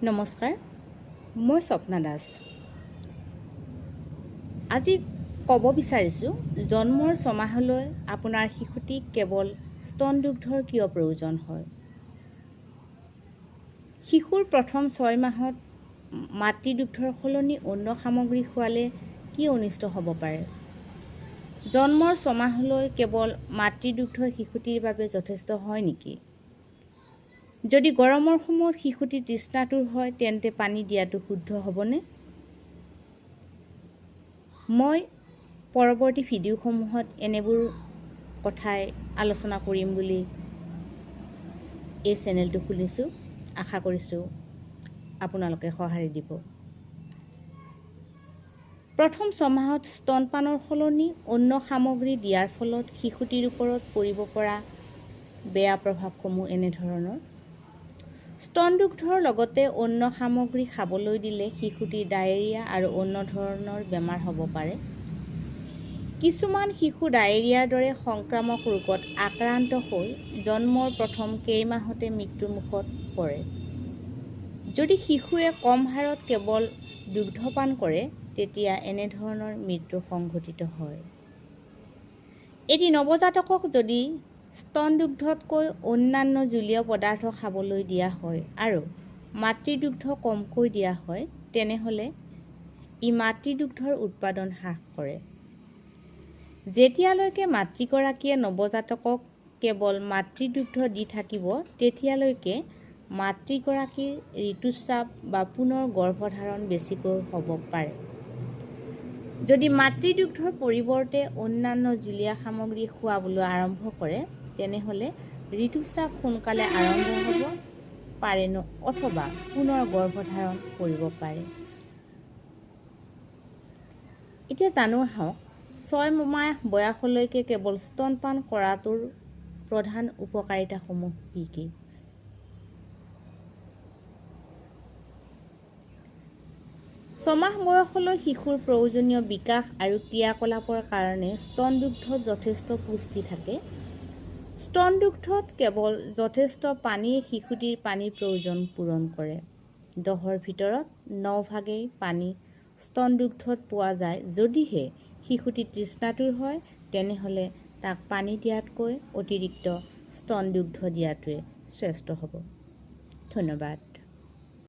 নমস্কাৰ, মই স্বপ্না দাস। আজি ক'ব বিচাৰিছোঁ, জন্মৰ ছমাহলৈ আপোনাৰ শিশুটিক কেৱল স্তন দুগ্ধৰ কিয় প্ৰয়োজন হয়। শিশুৰ প্ৰথম 6 মাহত মাতৃদুগ্ধৰ সলনি অন্য সামগ্ৰী খোৱালে কি অনিষ্ট হ'ব পাৰে। জন্মৰ 6 মাহলৈ কেৱল মাতৃদুগ্ধ শিশুটিৰ বাবে যথেষ্ট হয় নেকি? যদি গৰমৰ সময়ত শিশুটি তৃষ্ণাতুৰ হয়, তেন্তে পানী দিয়াটো শুদ্ধ হ'বনে? মই পৰৱৰ্তী ভিডিঅ'সমূহত এনেবোৰ কথাই আলোচনা কৰিম বুলি এই চেনেলটো খুলিছোঁ। আশা কৰিছোঁ আপোনালোকে সঁহাৰি দিব। প্ৰথম 6 মাহত স্তনপানৰ সলনি অন্য সামগ্ৰী দিয়াৰ ফলত শিশুটিৰ ওপৰত পৰিব পৰা বেয়া প্ৰভাৱসমূহ এনেধৰণৰ। স্তন দুগ্ধৰ লগতে অন্য সামগ্ৰী খাবলৈ দিলে শিশুটিৰ ডায়েৰিয়া আৰু অন্য ধৰণৰ বেমাৰ হ'ব পাৰে। কিছুমান শিশু ডায়েৰিয়াৰ দৰে সংক্ৰামক ৰোগত আক্ৰান্ত হৈ জন্মৰ প্ৰথম কেইমাহতে মৃত্যুমুখত পৰে। যদি শিশুৱে কম হাৰত কেৱল দুগ্ধপান কৰে, তেতিয়া এনেধৰণৰ মৃত্যু সংঘটিত হয়। এটি নৱজাতকক যদি স্তন দুগ্ধতকৈ অন্যান্য জলীয় পদাৰ্থ খাবলৈ দিয়া হয় আৰু মাতৃদুগ্ধ কমকৈ দিয়া হয়, তেনেহ'লে ই মাতৃদুগ্ধৰ উৎপাদন হ্ৰাস কৰে। যেতিয়ালৈকে মাতৃগৰাকীয়ে নৱজাতকক কেৱল মাতৃদুগ্ধ দি থাকিব, তেতিয়ালৈকে মাতৃগৰাকীৰ ঋতুস্ৰাৱ বা পুনৰ গৰ্ভধাৰণ বেছিকৈ হ'ব পাৰে। যদি মাতৃদুগ্ধৰ পৰিৱৰ্তে অন্যান্য জুলীয়া সামগ্ৰী খুৱাবলৈ আৰম্ভ কৰে, তেনেহ'লে ঋতুস্ৰাৱ সোনকালে আৰম্ভ হ'ব পাৰে অথবা পুনৰ গৰ্ভধাৰণ কৰিব পাৰে। এতিয়া জানো আহক, 6 মাহ বয়সলৈকে কেৱল স্তনপান কৰাটোৰ প্ৰধান উপকাৰিতাসমূহ কি কি। 6 মাহ বয়সলৈ শিশুৰ প্ৰয়োজনীয় বিকাশ আৰু ক্ৰিয়াকলাপৰ কাৰণে স্তন দুগ্ধত যথেষ্ট পুষ্টি থাকে। স্তন দুগ্ধত কেৱল যথেষ্ট পানীয়ে শিশুটিৰ পানীৰ প্ৰয়োজন পূৰণ কৰে। 10ৰ ভিতৰত 9 ভাগেই পানী স্তন দুগ্ধত পোৱা যায়। যদিহে শিশুটি তৃষ্ণাতুৰ হয়, তেনেহ'লে তাক পানী দিয়াতকৈ অতিৰিক্ত স্তন দুগ্ধ দিয়াটোৱে শ্ৰেষ্ঠ হ'ব। ধন্যবাদ।